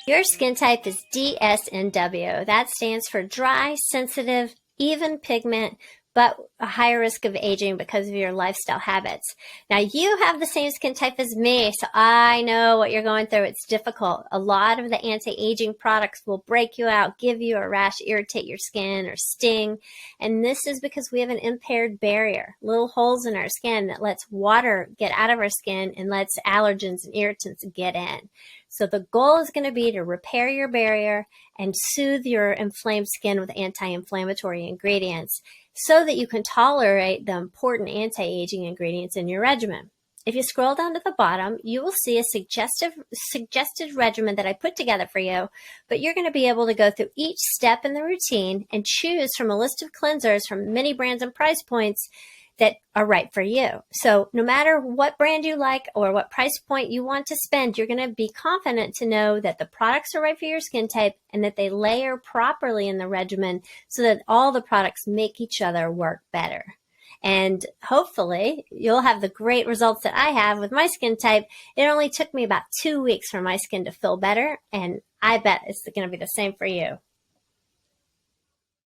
Your skin type is DSNW. That stands for dry, sensitive, even pigment, but a higher risk of aging because of your lifestyle habits. Now, you have the same skin type as me, so I know what you're going through. It's difficult. A lot of the anti-aging products will break you out, give you a rash, irritate your skin, or sting. And this is because we have an impaired barrier, little holes in our skin that lets water get out of our skin and lets allergens and irritants get in. So the goal is going to be to repair your barrier and soothe your inflamed skin with anti-inflammatory ingredients so that you can tolerate the important anti-aging ingredients in your regimen. If you scroll down to the bottom, you will see a suggested regimen that I put together for you, but you're going to be able to go through each step in the routine and choose from a list of cleansers from many brands and price points that are right for you. So no matter what brand you like or what price point you want to spend, you're going to be confident to know that the products are right for your skin type and that they layer properly in the regimen so that all the products make each other work better. And hopefully you'll have the great results that I have with my skin type. It only took me about 2 weeks for my skin to feel better, and I bet it's going to be the same for you.